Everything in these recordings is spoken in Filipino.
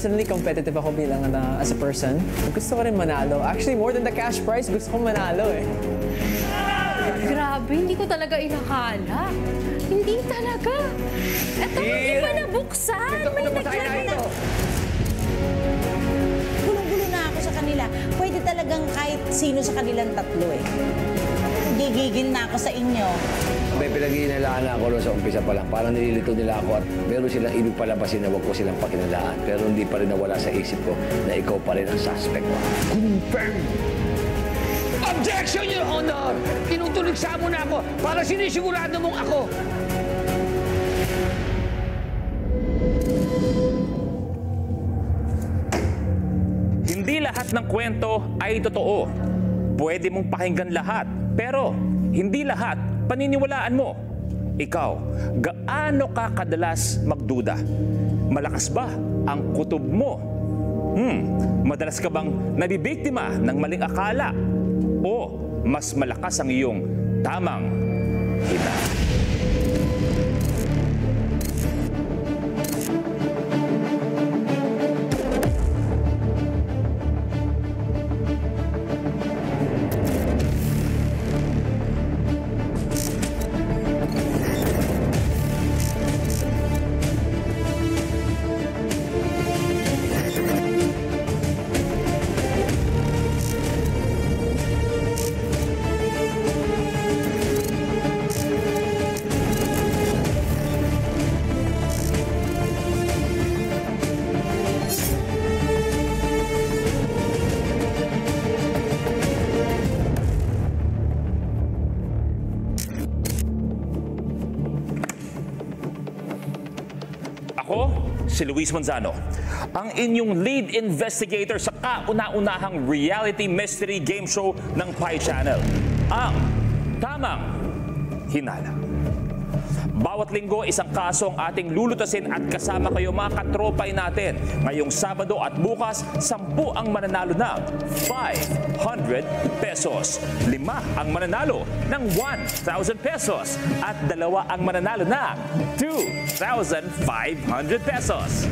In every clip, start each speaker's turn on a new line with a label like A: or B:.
A: personally, competitive ako bilang as a person. Gusto ko rin manalo. Actually, more than the cash prize, gusto ko manalo eh.
B: Grabe, hindi ko talaga inakala. Hindi talaga. Ito, hindi pa nabuksan. May naglagay na.
C: Gulong-gulo na ako sa kanila. Pwede talagang kahit sino sa kanilang tatlo eh. Gigigil na ako sa inyo.
D: May pinag-iinalaan ako sa umpisa pa lang. Parang nililito nila ako at meron silang ibig palabasin na huwag ko silang pakinalaan. Pero hindi pa rin nawala sa isip ko na ikaw pa rin ang suspect ko. Confirm! Objection, Your Honor! Tinutuligsa mo na ako para sinisigurado mong ako.
E: Hindi lahat ng kwento ay totoo. Pwede mong pakinggan lahat, pero hindi lahat paniniwalaan mo. Ikaw, gaano ka kadalas magduda? Malakas ba ang kutob mo? Madalas ka bang nabibiktima ng maling akala? O mas malakas ang iyong tamang hinala? Ako, si Luis Manzano, ang inyong lead investigator sa kauna-unahang reality mystery game show ng Pi Channel, ang Tamang Hinala. Bawat linggo, isang kaso ang ating lulutasin at kasama kayo mga katropay natin. Ngayong Sabado at bukas, 10 ang mananalo ng 500 pesos. 5 ang mananalo ng 1,000 pesos. At 2 ang mananalo ng 2,500 pesos.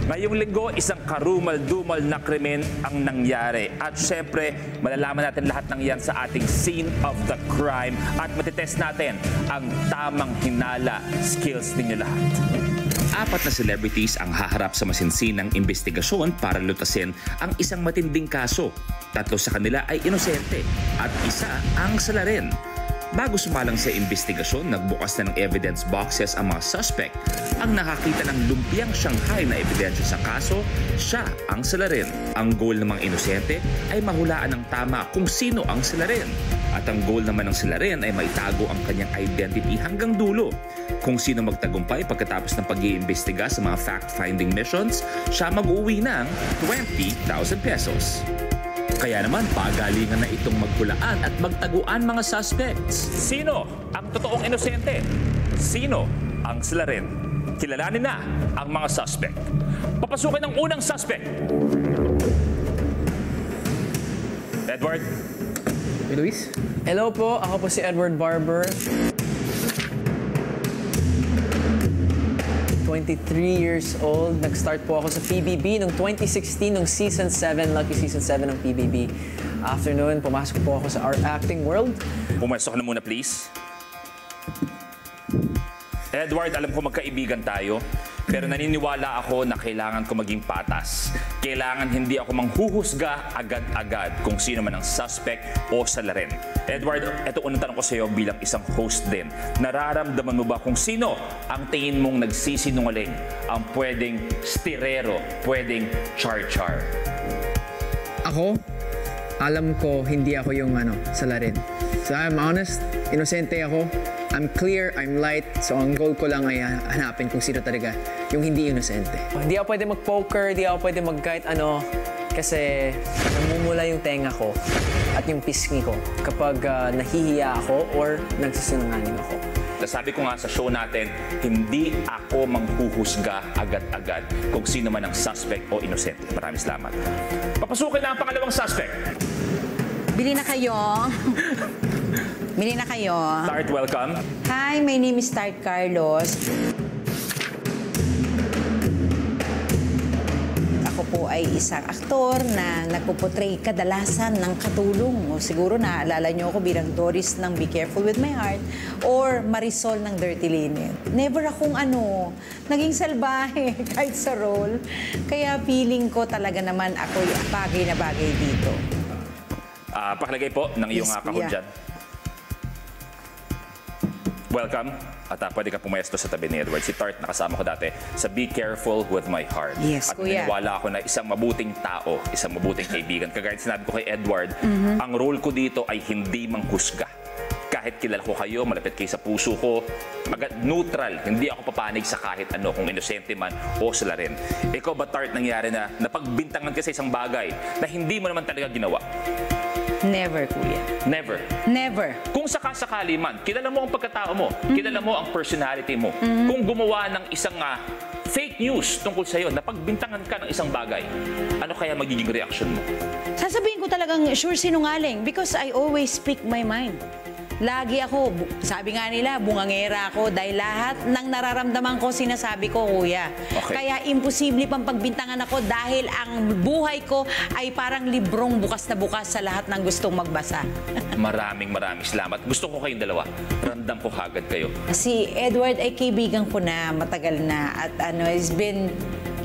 E: Ngayong linggo, isang karumal-dumal na krimen ang nangyari. At syempre, malalaman natin lahat ng yan sa ating scene of the crime. At matitest natin ang tamang hinala skills ninyo lahat. 4 na celebrities ang haharap sa masinsinang investigasyon para lutasin ang isang matinding kaso. 3 sa kanila ay inosente at 1 ang salarin. Bago sumalang sa investigasyon, nagbukas na ng evidence boxes ang mga suspect. Ang nakakita ng lumpiang Shanghai na ebidensya sa kaso, siya ang salarin. Ang goal ng mga inosente ay mahulaan ng tama kung sino ang salarin. At ang goal naman ng salarin ay maitago ang kanyang identity hanggang dulo. Kung sino magtagumpay pagkatapos ng pag-iimbestiga sa mga fact-finding missions, siya mag-uwi ng 20,000 pesos. Kaya naman, pagalingan na itong maghulaan at magtaguan mga suspects. Sino ang totoong inosente? Sino ang salarin? Kilalanin na ang mga suspect. Papasukin ang unang suspect. Edward.
A: Hey, Luis. Hello po, ako po si Edward Barber. 23 years old. Nag-start po ako sa PBB noong 2016, noong Season 7, Lucky Season 7 ng PBB. After noon, pumasok po ako sa art acting world.
E: Pumasok na muna, please. Edward, alam ko magkaibigan tayo, pero naniniwala ako na kailangan ko maging patas. Kailangan hindi ako manghuhusga agad-agad kung sino man ang suspect o salarin. Edward, ito unang tanong ko sa iyo bilang isang host din. Nararamdaman mo ba kung sino ang tingin mong nagsisinungaling? Ang pwedeng stirero, pwedeng char-char?
A: Ako, alam ko hindi ako yung salarin. So I'm honest, inosente ako. I'm clear, I'm light, so ang goal ko lang ay hanapin kung sino talaga yung hindi inosente. Hindi ako pwede mag-poker, hindi ako pwede kahit ano, kasi namumula yung tenga ko at yung pisngi ko kapag nahihiya ako or nagsisinungaling ako.
E: Sabi ko nga sa show natin, hindi ako manghuhusga agad-agad kung sino man ang suspect o inosente. Maraming salamat. Papasukin na ang pangalawang suspect.
C: Bili na kayo. Bili na kayo.
E: Tart, welcome.
C: Hi, my name is Tart Carlos. ay isang aktor na nagpo-portray kadalasan ng katulong. O siguro naalala niyo ako bilang Doris ng Be Careful with My Heart or Marisol ng Dirty Linen. Never akong naging salbahe kahit sa role. Kaya feeling ko talaga naman ako bagay na bagay dito.
E: Pakilagay po ng iyong
C: Yes,
E: kahon
C: kuya.
E: dyan. Welcome. At pwede ka pumesto sa tabi ni Edward. Si Tart, nakasama ko dati sa Be Careful with My Heart.
C: Yes,
E: At
C: kuya.
E: naniniwala ako na isang mabuting tao, isang mabuting kaibigan. Kagaya sinabi ko kay Edward, ang role ko dito ay hindi manghusga. Kahit kilala ko kayo, malapit kayo sa puso ko, neutral, hindi ako papanig sa kahit ano, kung inosente man o sila rin. Ikaw ba, Tart, nangyari na napagbintangan ka sa isang bagay na hindi mo naman talaga ginawa?
C: Never, kuya.
E: Never.
C: Never.
E: Kung sakasakali man, kilala mo ang pagkatao mo, kilala mo ang personality mo. Kung gumawa ng isang fake news tungkol sa'yo, napagbintangan ka ng isang bagay, ano kaya magiging reaction mo?
C: Sasabihin ko talagang sure sinungaling because I always speak my mind. Lagi ako, sabi nga nila, bungangera ako dahil lahat ng nararamdaman ko sinasabi ko, kuya.
E: Okay.
C: Kaya imposible pang pagbintangan ako dahil ang buhay ko ay parang librong bukas na bukas sa lahat ng gustong magbasa.
E: Maraming salamat. Gusto ko kayong dalawa. Ramdam ko kagad kayo.
C: Si Edward ay kaibigan ko na matagal na at he's been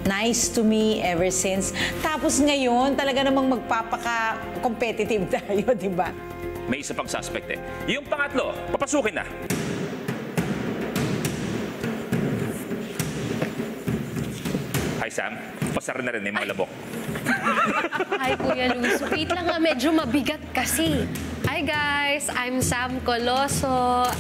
C: nice to me ever since. Tapos ngayon, talaga namang magpapaka-competitive tayo, di ba?
E: May isa pang suspect eh. Yung pangatlo, papasukin na. Hi Sam, pasara na rin, may mga labok.
B: Hi, Kuya Luz. Wait lang nga, medyo mabigat kasi. Hi guys, I'm Sam Coloso.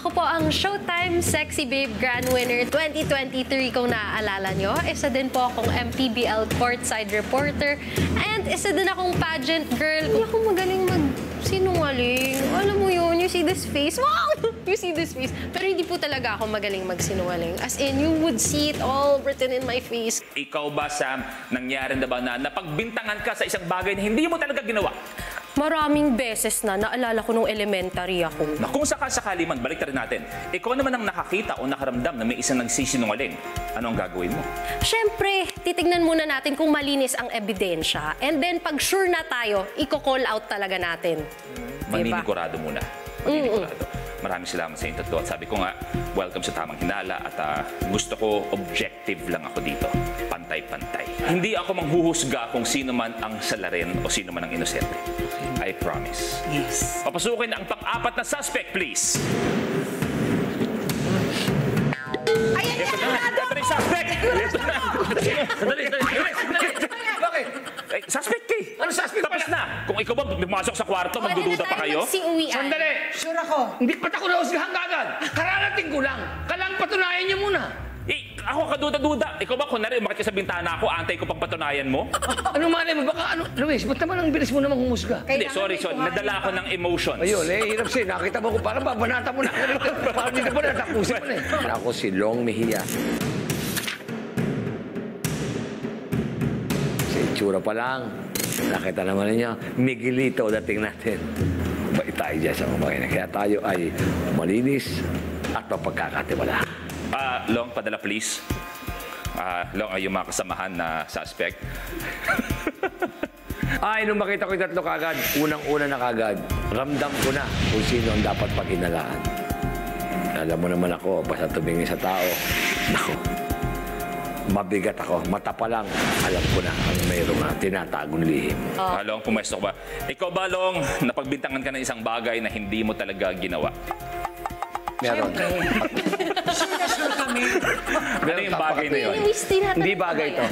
B: Ako po ang Showtime Sexy Babe Grand Winner 2023 kung naaalala nyo. Isa din po akong MTBL courtside reporter and isa din akong pageant girl. Hindi ako magaling magsinungaling. Alam mo yun, you see this face? Wow! You see this face? Pero hindi po talaga ako magaling magsinungaling. As in, you would see it all written in my face.
E: Ikaw ba Sam, nangyari na ba na napagbintangan ka sa isang bagay na hindi mo talaga ginawa?
B: Maraming beses na naalala ko nung elementary ako.
E: Na kung sakasakali man, balik rin natin. Ikaw naman ang nakakita o nakaramdam na may isang nagsisinungaling. Ano ang gagawin mo?
B: Siyempre, titignan muna natin kung malinis ang ebidensya. And then, pag sure na tayo, i-call out talaga natin.
E: Maninigurado muna. Maninigurado. Maraming salamat sa inyo tatlo. At sabi ko nga, welcome sa Tamang Hinala. At gusto ko, objective lang ako dito. Pantay-pantay. Hindi ako manghuhusga kung sino man ang salarin o sino man ang inosente. I promise.
C: Yes.
E: Papasukin ang pang-apat na suspect, please.
C: Ayan
E: Ito na yung suspect! Ito na! Sandali.
D: Bakit?
E: Eh, suspect eh!
D: Ano suspect?
E: Tapos na! Kung ikaw ba pumasok sa kwarto, magdududa pa kayo?
B: Magsiuwian.
D: Sandali!
C: Sure ako.
D: Hindi pa ako nahusgahan agad. Kararating ko lang. Kailangan patunayan niyo muna.
E: Eh, ako kaduda-duda. Ikaw ba, kunwari, umakit ka sa bintana ako, antay ko pang patunayan mo?
D: Ano malay mo? Baka Luis, ba't naman ang bilis mo namang humusga?
E: Hindi, sorry. Nadala ako ng emotions.
D: Ayun, hirap siya. Nakita mo ko parang babanata mo na ako rito. Parang dito pa natapusin mo na eh. Ako si Long Mejia. Sa itsura pa lang, nakita naman niya, Miguelito dating natin. Bait tayo dyan sa mga bagay. Kaya tayo ay malinis at mapagkakatiwalaan.
E: Long, padala please. Long, ay yung mga kasamahan na suspect.
D: Ay, nung makita ko yung tatlo kagad, unang-una na kagad, ramdam ko na kung sino ang dapat pag-inalaan. Alam mo naman ako, basta tumingin sa tao, naku, mabigat ako, mata pa lang, alam ko na ang mayroong tinatagong lihim.
E: Long, pumesto ko ba? Ikaw ba, Long, napagbintangan ka ng isang bagay na hindi mo talaga ginawa?
D: Meron.
C: Sure kami.
E: Ano yung bagay na yun?
D: Hindi bagay ito.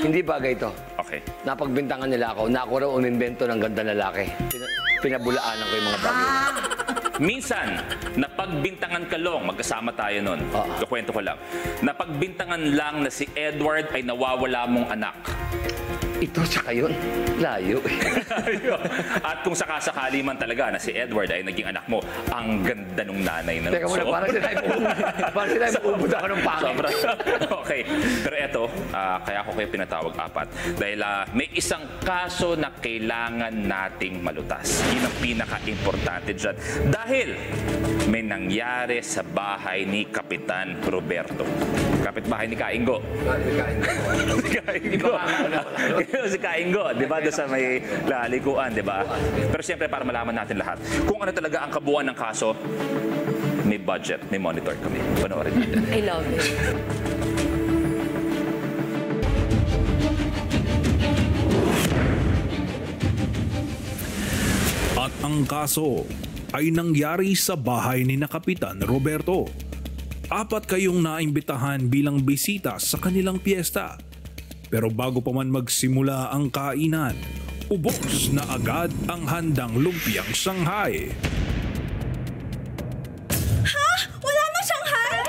D: Hindi bagay ito.
E: Okay.
D: Napagbintangan nila ako na ako raw umimbento ng ganda lalaki. Pinabulaanan ko yung mga bagay.
E: Minsan, napagbintangan ka, Long, magkasama tayo nun. Kakwento ko lang. Napagbintangan lang na si Edward ay nawawala mong anak.
D: Ito tsaka yun. Layo.
E: At kung sakasakali man talaga na si Edward ay naging anak mo, ang ganda nung nanay ng
D: Teka muna, parang sila yung ubod ako ng pangit.
E: Sobra. Okay. Pero eto, kaya ako kayo pinatawag apat. Dahil may isang kaso na kailangan nating malutas. Yun ang pinaka-importante dyan. Dahil may nangyari sa bahay ni Kapitan Roberto. Kapitbahay ni Kaingo. Si Kaingo. Si Kaingo, di ba? Doon sa may lalikuan, di ba? Pero siyempre, para malaman natin lahat, kung ano talaga ang kabuuan ng kaso, may budget, may monitor kami. Panoorin natin.
B: I love it.
F: At ang kaso ay nangyari sa bahay ni na Kapitan Roberto. 4 kayong naimbitahan bilang bisita sa kanilang piyesta. Pero bago pa man magsimula ang kainan, ubos na agad ang handang lumpiang Shanghai.
B: Wala na Shanghai?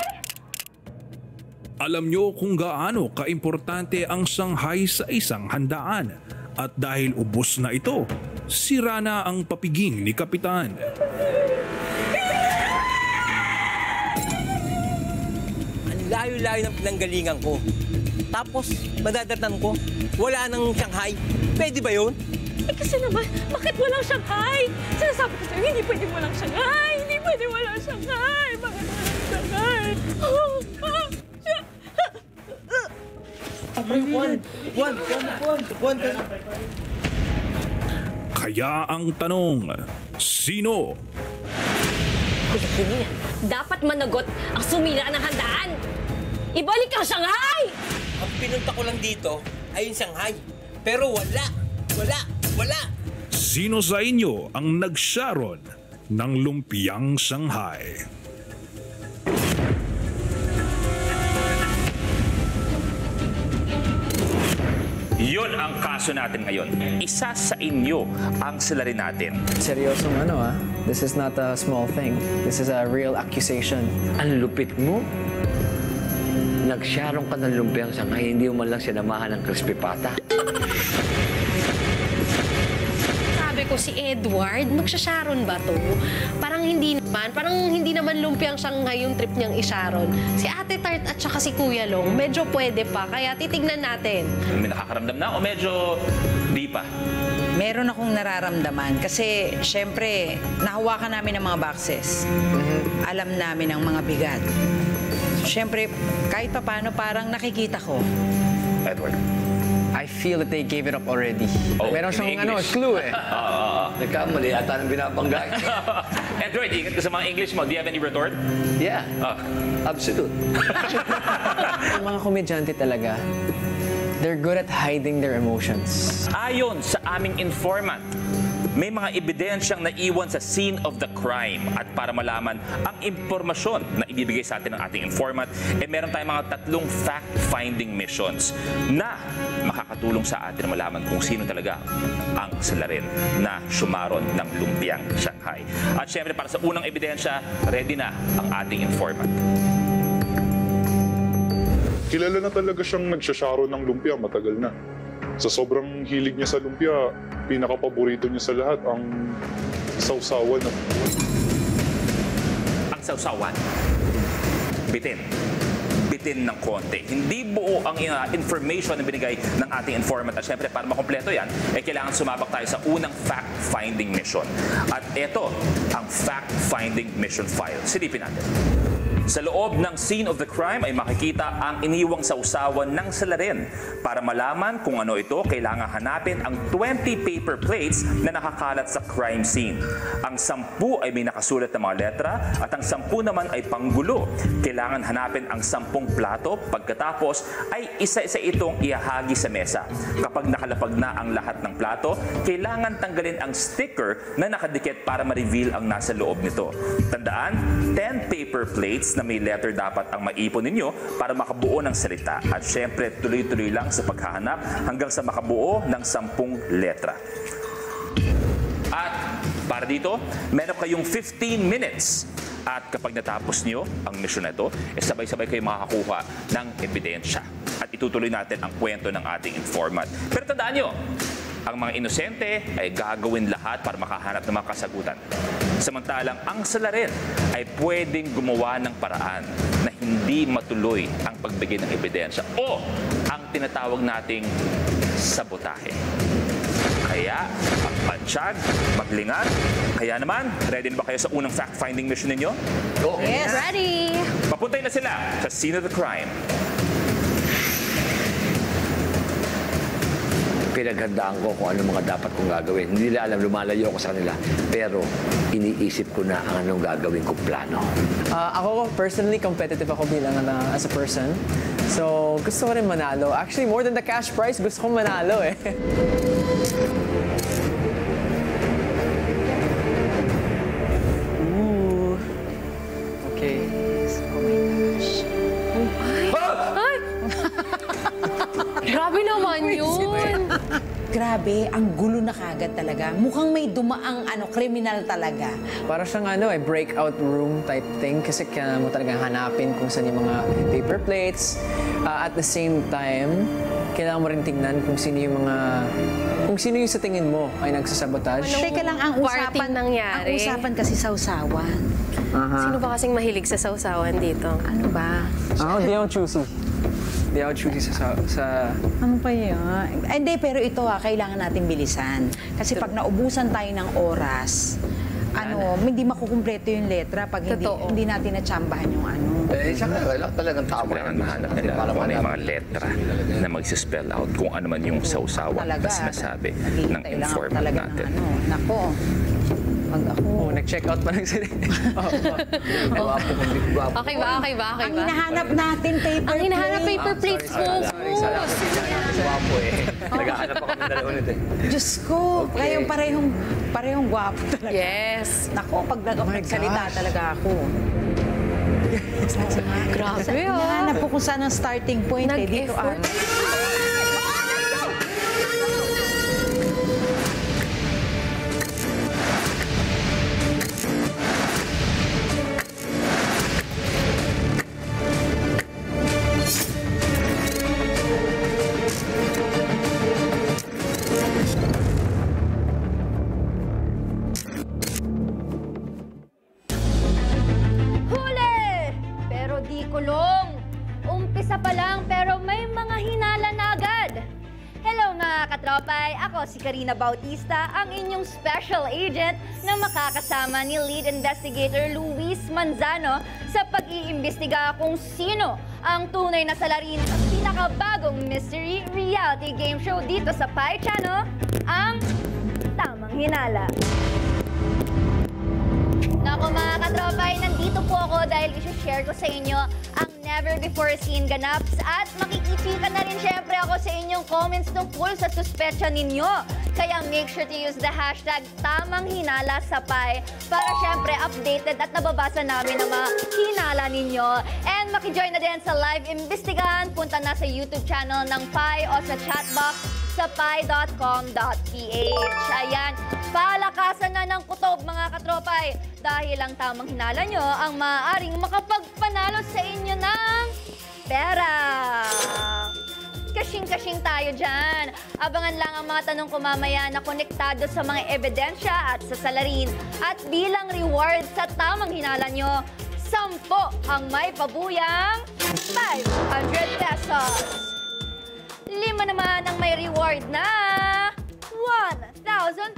F: Alam nyo kung gaano kaimportante ang Shanghai sa isang handaan. At dahil ubos na ito, sira na ang papiging ni Kapitan.
G: Ang layo-layo ng pinanggalingan ko. Tapos, madadatnan ko, wala nang Shanghai. Pwede ba yun?
H: Eh kasi naman, bakit walang Shanghai? Sinasabi ko sa'yo, hindi pwede walang Shanghai! Hindi pwede walang Shanghai! Bakit walang Shanghai?
F: Kaya ang tanong, sino?
H: Kuya yan, dapat managot ang sumira ng handaan! Ibalik ang Shanghai!
G: Ang pinunta ko lang dito ay yung Shanghai. Pero wala.
F: Sino sa inyo ang nagsyaron ng lumpiang Shanghai?
E: Yun ang kaso natin ngayon. Isa sa inyo ang salarin natin.
A: Seryosong this is not a small thing. This is a real accusation.
D: Ang lupit mo. Nagsyarong ka ng lumpiang Shanghai, hindi mo man lang sinamahan ng crispy pata.
B: Sabi ko si Edward, magsasharon ba to? Parang hindi naman lumpiang Shanghai yung trip niyang isharon. Si Ate Tart at saka si Kuya Long, medyo pwede pa, kaya titignan natin.
E: May nakakaramdam na o medyo di pa?
C: Meron akong nararamdaman kasi syempre nahawakan namin ng mga boxes. Alam namin ang mga bigat. Syempre kahit pa paano parang nakikita ko.
E: Edward.
A: I feel that they gave it up already.
E: Oh,
A: Meron
E: in
A: siyang
E: English.
A: clue eh.
D: Nagkamali ata ng binabangga.
E: Edward, ingat ka sa mga English mo. Do you have any retort?
A: Yeah,
D: Absolute.
A: ang mga komedyante talaga, they're good at hiding their emotions.
E: Ayon sa aming informant, may mga ebidensyang naiwan sa scene of the crime. At para malaman ang impormasyon na ibibigay sa atin ng ating informant, meron tayong mga 3 fact-finding missions na makakatulong sa atin na malaman kung sino talaga ang salarin na sumaron ng lumpiang Shanghai. At syempre, para sa unang ebidensya, ready na ang ating informant.
I: Kilala na talaga siyang nagsasaro ng lumpia matagal na. Sa sobrang hilig niya sa lumpia, pinaka-paborito niya sa lahat ang sausawan.
E: Ang sausawan, bitin ng konti. Hindi buo ang information na binigay ng ating informant. At syempre, para makompleto yan, kailangan sumabak tayo sa unang fact-finding mission. At ito, ang fact-finding mission file. Silipin natin. Sa loob ng scene of the crime ay makikita ang iniwang sausawan ng salarin. Para malaman kung ano ito, kailangan hanapin ang 20 paper plates na nakakalat sa crime scene. Ang 10 ay may nakasulat na mga letra at ang 10 naman ay panggulo. Kailangan hanapin ang 10 plato, pagkatapos ay isa-isa itong ihahagi sa mesa. Kapag nakalapag na ang lahat ng plato, kailangan tanggalin ang sticker na nakadikit para ma-reveal ang nasa loob nito. Tandaan, 10 paper plates na may letter dapat ang maipon ninyo para makabuo ng salita. At syempre, tuloy-tuloy lang sa paghahanap hanggang sa makabuo ng 10 letra. At para dito, meron kayong 15 minutes. At kapag natapos niyo ang mission na ito, sabay-sabay kayo makakakuha ng ebidensya. At itutuloy natin ang kwento ng ating informant. Pero tandaan nyo, ang mga inosente ay gagawin lahat para makahanap ng mga kasagutan. Samantalang ang salarin ay pwedeng gumawa ng paraan na hindi matuloy ang pagbigay ng ebidensya o ang tinatawag nating sabotahe. Kaya, magpantsyag, maglingat. Kaya naman, ready na ba kayo sa unang fact-finding mission ninyo?
B: Yes, ready!
E: Papuntay na sila sa scene of the crime.
D: pinaghandaan ko kung ano mga dapat kong gagawin. Hindi nila alam, lumalayo ako sa kanila. Pero iniisip ko na ang anong gagawin kong plano.
A: Ako, personally, competitive ako bilang as a person. So, gusto ko rin manalo. Actually, more than the cash prize, gusto ko manalo eh. Ooh. Okay.
C: Oh my gosh.
B: Ay! Grabe naman yun.
C: Grabe, ang gulo na kagad talaga. Mukhang may dumaang kriminal talaga.
A: Para siyang breakout room type thing kasi kailangan mo talagang hanapin kung saan yung mga paper plates. At the same time, kailangan mo rin tingnan kung sino yung sa tingin mo ay nagsasabotage.
C: Teka lang, ang
B: Parting nangyari?
C: Ang usapan kasi sausawan.
B: Sino ba kasing mahilig sa sausawan dito?
C: Ano ba?
A: Hindi ako choosy. Hindi ako choosy sa...
C: Ano pa yun? Hindi, pero ito kailangan natin bilisan. Kasi pag naubusan tayo ng oras, hindi makukumpleto yung letra pag hindi natin natsambahan yung
D: Kailangan talagang tama.
E: Kailangan mahanap nila kung ano yung mga letra na mag-spell out kung ano man yung sausawan na sinasabi ng informant natin.
C: Nako. Pag ako...
A: nag-check out pa ng sila.
B: Okay ba?
C: Ang hinahanap natin, paper plate.
B: Ang hinahanap paper plates mo.
D: Guwapo eh. Naghahanap ako ng dalawa nito eh.
C: Diyos ko, kayong parehong gwapo talaga.
B: Yes.
C: Nako, pag nagsalita talaga ako.
B: Grabe
C: Hinahanap ko kung saan ang starting point dito.
J: Ako si Karina Bautista, ang inyong special agent na makakasama ni Lead Investigator Luis Manzano sa pag-iimbestiga kung sino ang tunay na salarin sa pinakabagong mystery reality game show dito sa Pi Channel, ang Tamang Hinala. Nako mga katropay, nandito po ako dahil i-share ko sa inyo ang never before seen ganaps at makikichika na rin syempre ako sa inyong comments tungkol sa suspetsya ninyo. Kaya make sure to use the hashtag Tamang Hinala sa Pi para syempre updated at nababasa namin ang mga hinala ninyo. And makijoin na din sa live imbestigahan. Punta na sa YouTube channel ng Pi o sa chatbox sa pi.com.ph. Ayan, palakasan na ng kutob mga katropay dahil ang tamang hinala nyo ang maaaring makapagpanalo sa inyo ng pera. Kasing-kasing tayo dyan. Abangan lang ang mga tanong ko mamaya na konektado sa mga ebidensya at sa salarin. At bilang reward sa tamang hinala nyo, 10 ang may pabuyang 500 pesos. 5 naman ang may reward na 1,000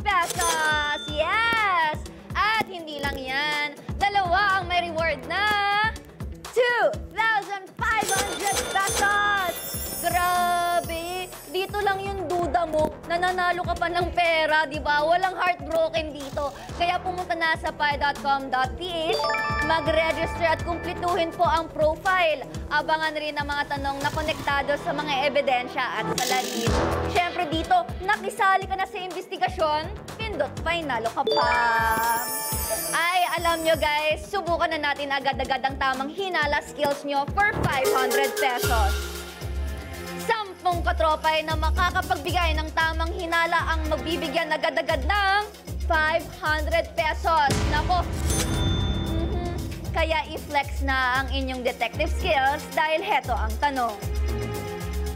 J: pesos. Yes! At hindi lang yan, 2 ang may reward na 2,500 pesos. Grabe! Dito lang yung duda mo, nananalo ka pa ng pera, di ba? Walang heartbroken dito. Kaya pumunta na sa pi.com.ph, mag-register at kumplituhin po ang profile. Abangan rin ang mga tanong na konektado sa mga ebidensya at salarin. Siyempre dito, nakisali ka na sa investigasyon, pindot panalo ka pa. Ay, alam nyo guys, subukan na natin agad-agad ang tamang hinala skills nyo for 500 pesos. 10 katropay na makakapagbigay ng tamang hinala ang magbibigyan agad-agad ng 500 pesos. Nako, kaya i-flex na ang inyong detective skills dahil heto ang tanong.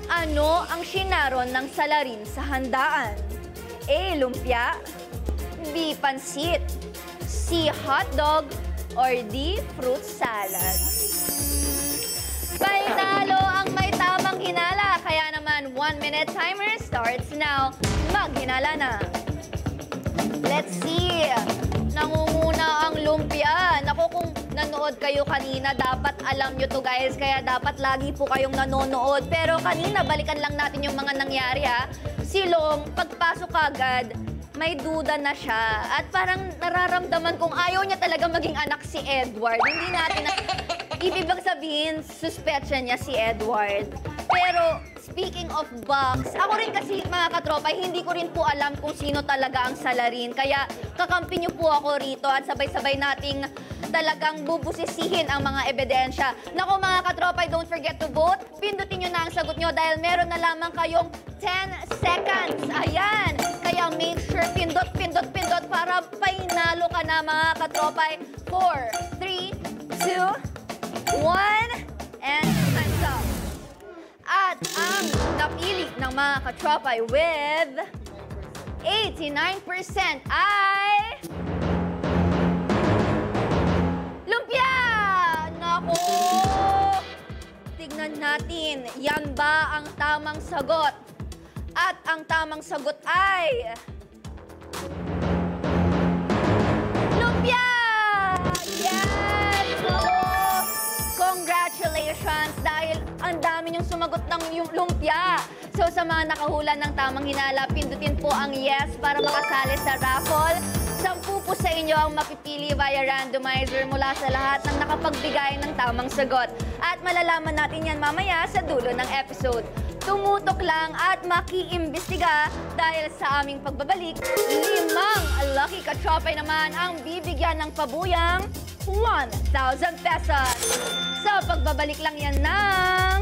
J: Ano ang sinaron ng salarin sa handaan? A. Lumpia, B. Pansit, C. Hotdog, or D. Fruit salad? Panalo ang may tamang hinala. Kaya naman, 1-minute timer starts now. Maghinala na. Let's see. Nangunguna ang lumpia. Naku, kung nanood kayo kanina, dapat alam nyo to guys. Kaya dapat lagi po kayong nanonood. Pero kanina, balikan lang natin yung mga nangyari ha. Si Long, pagpasok agad, may duda na siya. At parang nararamdaman kung ayaw niya talaga maging anak si Edward. Hindi natin ibig sabihin, suspetsya niya si Edward. Pero, speaking of box, ako rin kasi mga katropa, hindi ko rin po alam kung sino talaga ang salarin. Kaya kakampi niyo po ako rito at sabay-sabay nating talagang bubusisihin ang mga ebidensya. Naku mga katropa, don't forget to vote. Pindutin niyo na ang sagot niyo dahil meron na lamang kayong 10 seconds. Ayan! Kaya make sure pindot para painalo ka na mga katropa. 4, 3, 2, 1, and time's up. At ang napili ng mga katropay with 89% ay... Lumpia! Naku! Tignan natin, yan ba ang tamang sagot? At ang tamang sagot ay... Lumpia! Yes! Congratulations! Dahil ang dami niyong sumagot ng yung lumpia. So sa mga nakahula ng tamang hinala, pindutin po ang yes para makasali sa raffle. 10 po sa inyo ang mapipili via randomizer mula sa lahat ng nakapagbigay ng tamang sagot. At malalaman natin yan mamaya sa dulo ng episode. Tumutok lang at makiimbestiga dahil sa aming pagbabalik, 5 lucky katropay naman ang bibigyan ng pabuyang 1,000 pesos. So pagbabalik lang yan ng...